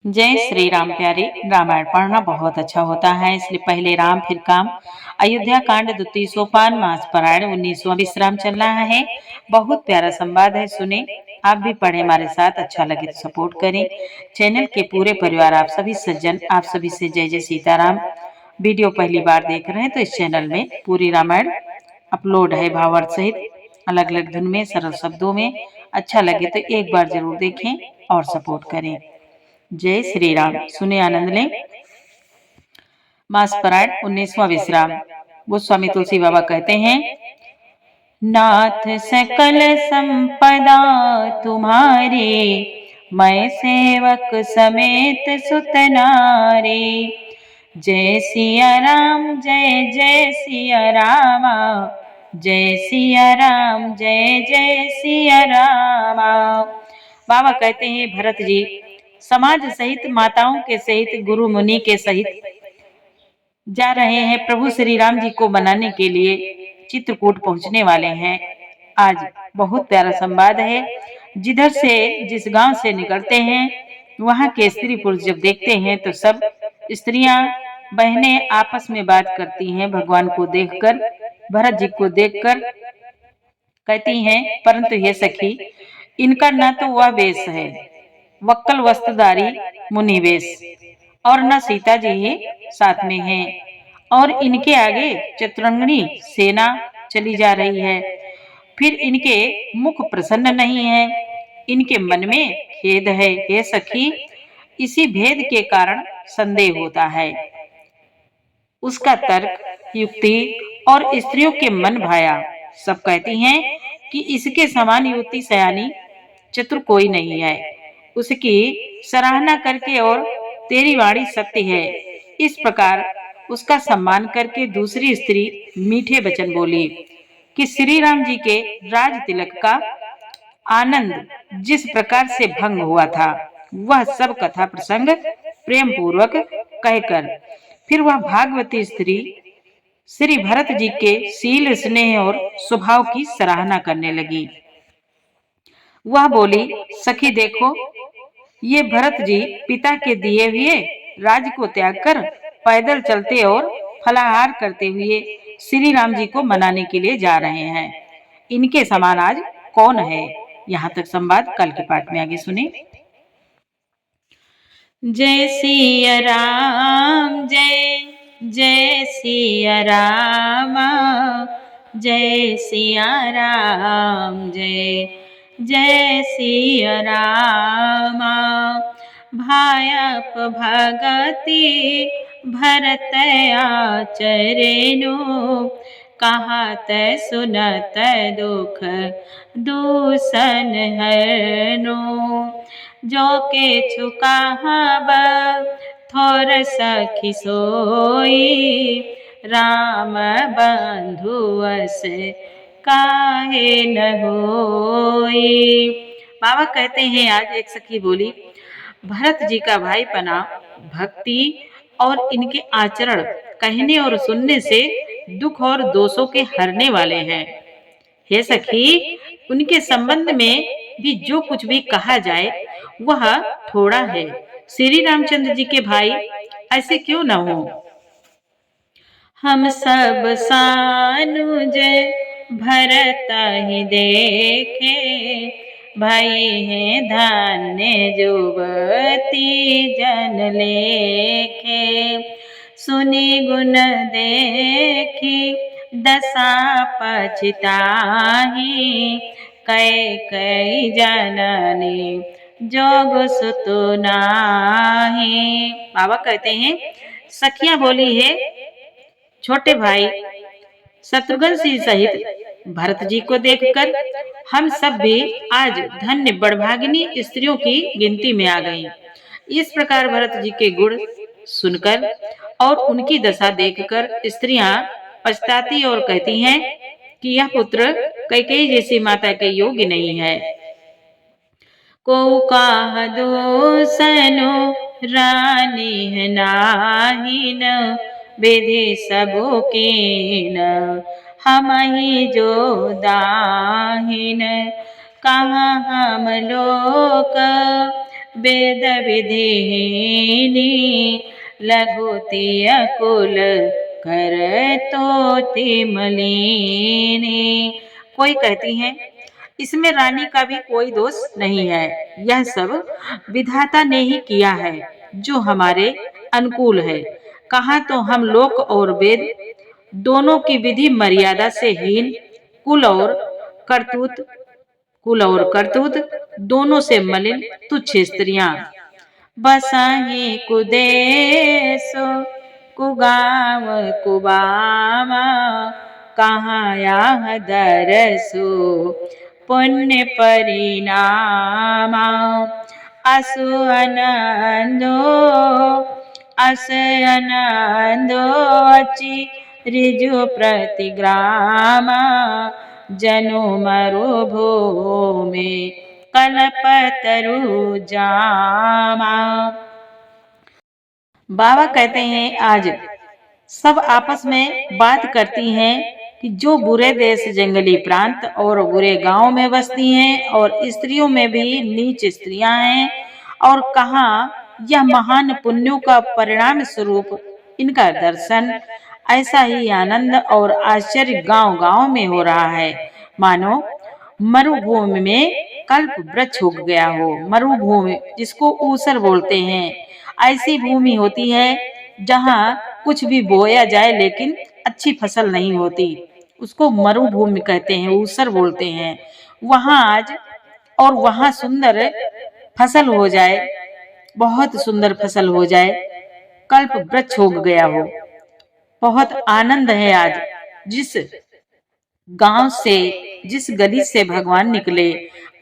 जय श्री राम प्यारे। रामायण पढ़ना बहुत अच्छा होता है, इसलिए पहले राम फिर काम। अयोध्या कांड द्वितीय सोपान मास पारायण 19वां विश्राम चल रहा है। बहुत प्यारा संवाद है, सुने। आप भी पढ़े हमारे साथ। अच्छा लगे तो सपोर्ट करें। चैनल के पूरे परिवार, आप सभी सज्जन, आप सभी से जय जय सीताराम। वीडियो पहली बार देख रहे हैं तो इस चैनल में पूरी रामायण अपलोड है, भावार्थ सहित, अलग अलग धुन में, सरल शब्दों में। अच्छा लगे तो एक बार जरूर देखें और सपोर्ट करें। जय श्री राम। सुने आनंद लें। मास पारायण 19वां विश्राम। गोस्वामी तुलसी बाबा कहते हैं, नाथ सकल संपदा तुम्हारे, मैं सेवक समेत सुतनारे। जय सिया राम, जय जय सिया रामा, जय सिया राम, जय जय सिया रामा। बाबा कहते हैं, भरत जी समाज सहित, माताओं के सहित, गुरु मुनि के सहित जा रहे हैं। प्रभु श्री राम जी को मनाने के लिए चित्रकूट पहुंचने वाले हैं। आज बहुत प्यारा संवाद है। जिधर से, जिस गांव से निकलते हैं, वहां के स्त्री पुरुष जब देखते हैं तो सब स्त्रियां बहनें आपस में बात करती हैं। भगवान को देखकर, भरत जी को देखकर कहती हैं, परंतु ये सखी, इनका न तो वह वेश है, वक्कल वस्त्रधारी मुनि वेश, और न सीता जी ही साथ में हैं, और इनके आगे चतुरंगनी सेना चली जा रही है। फिर इनके मुख प्रसन्न नहीं है, इनके मन में खेद है। हे सखी, इसी भेद के कारण संदेह होता है। उसका तर्क, युक्ति और स्त्रियों के मन भाया। सब कहती हैं कि इसके समान युक्ति सयानी चतुर कोई नहीं है। उसकी सराहना करके, और तेरी वाणी सत्य है, इस प्रकार उसका सम्मान करके दूसरी स्त्री मीठे वचन बोली कि श्री राम जी के राज तिलक का आनंद जिस प्रकार से भंग हुआ था, वह सब कथा प्रसंग प्रेम पूर्वक कहकर, फिर वह भागवती स्त्री श्री भरत जी के शील, स्नेह और स्वभाव की सराहना करने लगी। वह बोली, सखी देखो, ये भरत जी पिता के दिए हुए राज को त्याग कर पैदल चलते और फलाहार करते हुए श्री राम जी को मनाने के लिए जा रहे हैं। इनके समान आज कौन है? यहाँ तक संवाद। कल के पाठ में आगे सुने। जय सिया राम, जय जय सिया राम, जय सिया राम, जय जय सिया राम। भायप भगति भरत आचरेनु, कहत सुनत दुख दूषण हरनु। जो के छुका हब थोर सखी सोई, राम बंधु अस काहे न होई। बाबा कहते हैं, आज एक सखी बोली, भरत जी का भाईपना, भक्ति और इनके आचरण कहने और सुनने से दुख और दोषों के हरने वाले हैं। हे सखी, उनके संबंध में भी जो कुछ भी कहा जाए वह थोड़ा है। श्री रामचंद्र जी के भाई ऐसे क्यों न हो? हम सब सानुज भरत ही देखे, भाई है धन्य जुबती जन लेखे। सुनी गुण देखी दशा पछताही, कै कै जननी जोग सुतु नाही। बाबा कहते हैं, सखियां बोली है, छोटे भाई शत्रुघ्न सिंह सहित भरत जी को देखकर हम सब भी आज धन्य बड़भागिनी स्त्रियों की गिनती में आ गई। इस प्रकार भरत जी के गुण सुनकर और उनकी दशा देखकर स्त्रियां पछताती और कहती हैं कि यह पुत्र कैकेयी जैसी माता के योग्य नहीं है। को काह दूसनो रानी है नाहिन, विधि सबो कीन हम ही जो दाहिन। कहाँ हम लोक वेद विधिनी लघुति अकुल कर तो मलिनी। कोई कहती है इसमें रानी का भी कोई दोष नहीं है, यह सब विधाता ने ही किया है जो हमारे अनुकूल है। कहा तो हम लोक और वेद दोनों की विधि मर्यादा से हीन, कुल और करतूत दोनों से मलिन तुच्छ स्त्रियां। बसाही कुदेशो कुगाव कुबामा कहाँ यह दरसो पुण्य परिणामा। असु अनंदो अचि ऋजु प्रतिग्रामा जनु मरुभूमि कल्पतरु जामा। बाबा कहते हैं आज सब आपस में बात करती हैं कि जो बुरे देश जंगली प्रांत और बुरे गांव में बसती हैं और स्त्रियों में भी नीच स्त्रियां हैं, और कहाँ यह महान पुण्यों का परिणाम स्वरूप इनका दर्शन ऐसा ही आनंद और आश्चर्य गांव गांव में हो रहा है मानो मरुभूमि में कल्प वृक्ष उग गया हो। मरुभूमि जिसको ऊसर बोलते हैं, ऐसी भूमि होती है जहाँ कुछ भी बोया जाए लेकिन अच्छी फसल नहीं होती, उसको मरुभूमि कहते हैं, ऊसर बोलते हैं। वहाँ आज और वहाँ सुंदर फसल हो जाए, बहुत सुंदर फसल हो जाए, कल्प वृक्ष उग गया हो, बहुत आनंद है। आज जिस गांव से जिस गली से भगवान निकले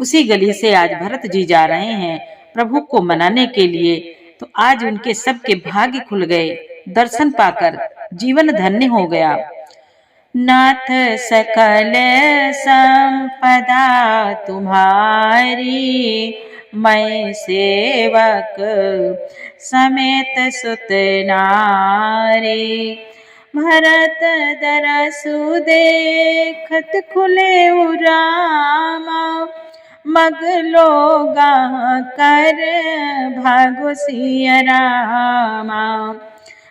उसी गली से आज भरत जी जा रहे हैं प्रभु को मनाने के लिए। तो आज उनके सबके भाग्य खुल गए, दर्शन पाकर जीवन धन्य हो गया। नाथ सकल संपदा तुम्हारी मैं सेवक समेत सुत नारी। भरत दरसु देखत खुले उरामा मग लोगा कर भागो सिया रामा।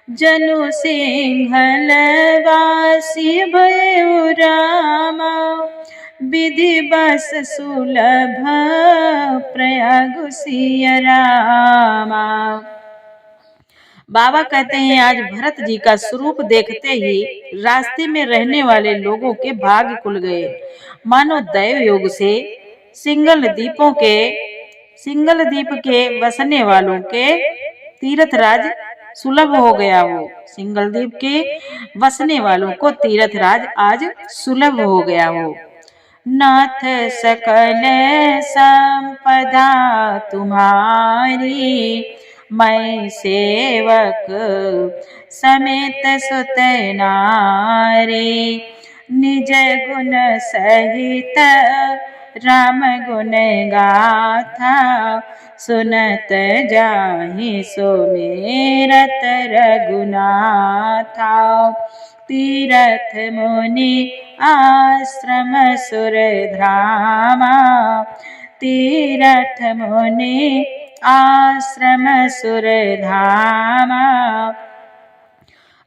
जनु सिंहल वासी भय रामा विधि बस सुलभ प्रयाग सिया रामा। बाबा कहते हैं आज भरत जी का स्वरूप देखते ही रास्ते में रहने वाले लोगों के भाग्य खुल गए, मानो दैव योग से सिंगल द्वीप के बसने वालों के तीर्थ राज सुलभ हो गया हो। सिंगल द्वीप के बसने वालों को तीर्थ राज आज सुलभ हो गया हो। नाथ सकल संपदा तुम्हारी मैं सेवक समेत सुत नारी। निज गुण सहित राम गुण गाथा सुनत जाहि सुमेरत रघुनाथा। तीरथ मुनि आश्रम सुर धामा तीरथ मुनि आश्रम सुर धामा।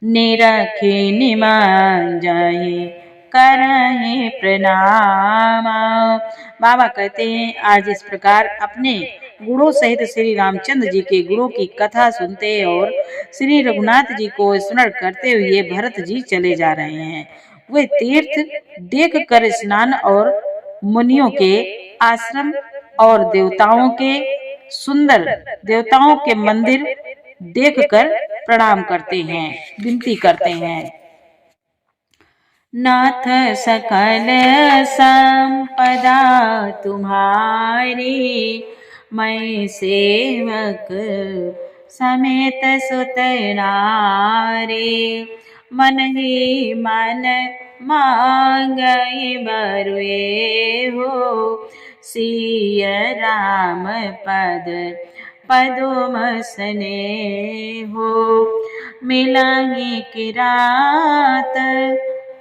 निरखी निमांजहि करहि प्रणामा। बाबा कहते हैं आज इस प्रकार अपने गुणों सहित श्री रामचंद्र जी के गुणों की कथा सुनते और श्री रघुनाथ जी को स्मरण करते हुए भरत जी चले जा रहे हैं। वे तीर्थ देख कर स्नान और मुनियों के आश्रम और देवताओं के मंदिर देखकर प्रणाम करते हैं, विनती करते हैं। नाथ सकल संपदा तुम्हारी मैं सेवक समेत सुत नारी। मन ही मन मांगई बरुए हो सिय राम पदुम स्नेहो। मिलहि किरात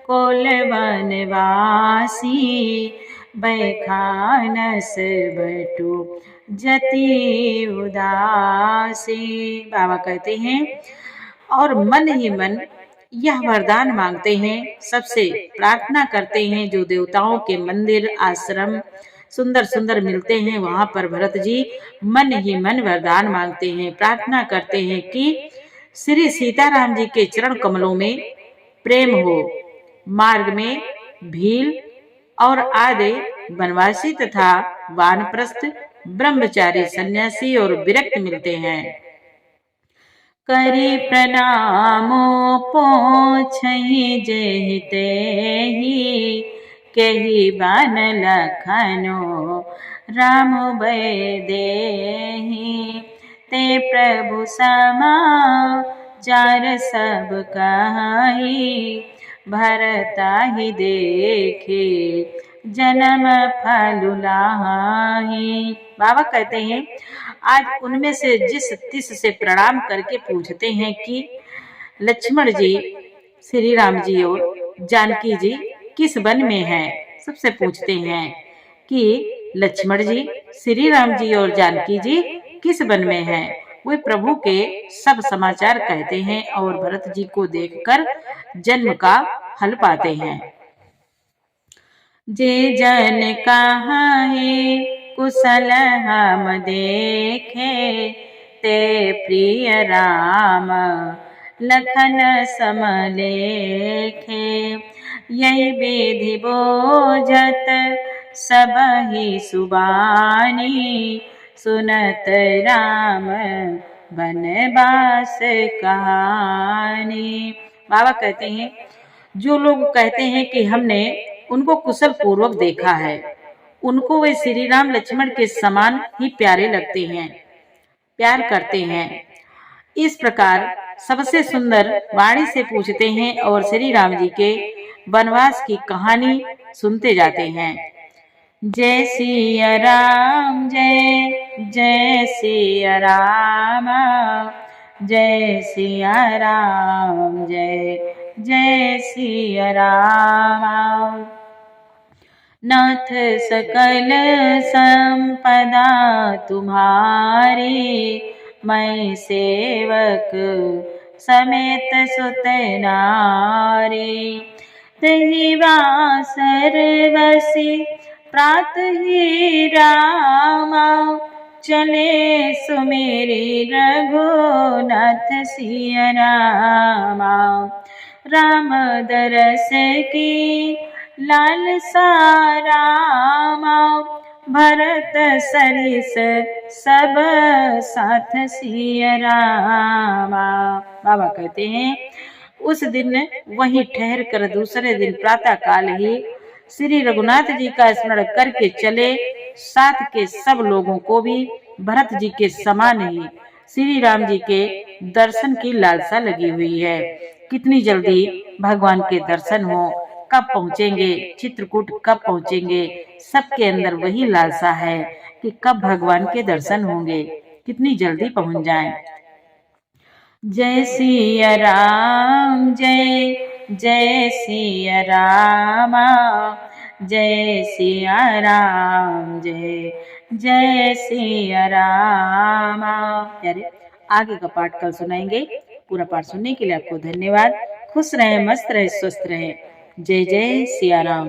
कोल बनवासी बैखानस बटु जति उदासी। बाबा कहते हैं और मन ही मन यह वरदान मांगते हैं, सबसे प्रार्थना करते हैं। जो देवताओं के मंदिर आश्रम सुंदर सुंदर मिलते हैं वहां पर भरत जी मन ही मन वरदान मांगते हैं, प्रार्थना करते हैं कि श्री सीताराम जी के चरण कमलों में प्रेम हो। मार्ग में भील और आदि वनवासी तथा वानप्रस्थ ब्रह्मचारी सन्यासी और विरक्त मिलते हैं। करी प्रणामो पोछहि जेहिते ही, केहि बान लखनो राम देहि। ते प्रभु समाचार सब कहि, भरताहि देखे जन्म फल लाहि। बाबा कहते हैं आज उनमें से जिस तिस से प्रणाम करके पूछते हैं कि लक्ष्मण जी, श्री राम जी और जानकी जी किस वन में हैं। सबसे पूछते हैं कि लक्ष्मण जी, श्री राम जी और जानकी जी किस वन में हैं। वे प्रभु के सब समाचार कहते हैं और भरत जी को देखकर जन्म का फल पाते हैं। जे जन कहा है कुशल हम देखे, ते प्रिय राम लखन समलेखे। यही विधि बोझत सब ही सुबानी, सुनत राम बनवास कहानी। बाबा कहते हैं जो लोग कहते हैं कि हमने उनको कुशल पूर्वक देखा है, उनको वे श्री राम लक्ष्मण के समान ही प्यारे लगते हैं, प्यार करते हैं। इस प्रकार सबसे सुंदर वाणी से पूछते हैं और श्री राम जी के वनवास की कहानी सुनते जाते हैं। जय सिया राम, जय जय सिया राम, जय सिया राम, जय जय सिया राम। नाथ सकल संपदा तुम्हारी, मैं सेवक समेत सुत नारी। तहि वासर बसी प्रात ही रामा, चले सुमेरी रघुनाथ सिया रामा। राम दरस की लालसा रामा, भरत सरिस सब साथ सिया रामा। बाबा कहते हैं उस दिन वहीं ठहर कर दूसरे दिन प्रातः काल ही श्री रघुनाथ जी का स्मरण करके चले। साथ के सब लोगों को भी भरत जी के समान ही श्री राम जी के दर्शन की लालसा लगी हुई है। कितनी जल्दी भगवान के दर्शन हो, कब पहुँचेंगे, चित्रकूट कब पहुँचेंगे, सबके अंदर वही लालसा है कि कब भगवान के दर्शन होंगे, कितनी जल्दी पहुँच जाएं। जय सिया राम, जय जय सिया रामा, जय सिया राम, जय जय सिया रामा। यारे आगे का पाठ कल सुनाएंगे। पूरा पाठ सुनने के लिए आपको धन्यवाद। खुश रहे, मस्त रहे, स्वस्थ रहे। जय जय सिया राम।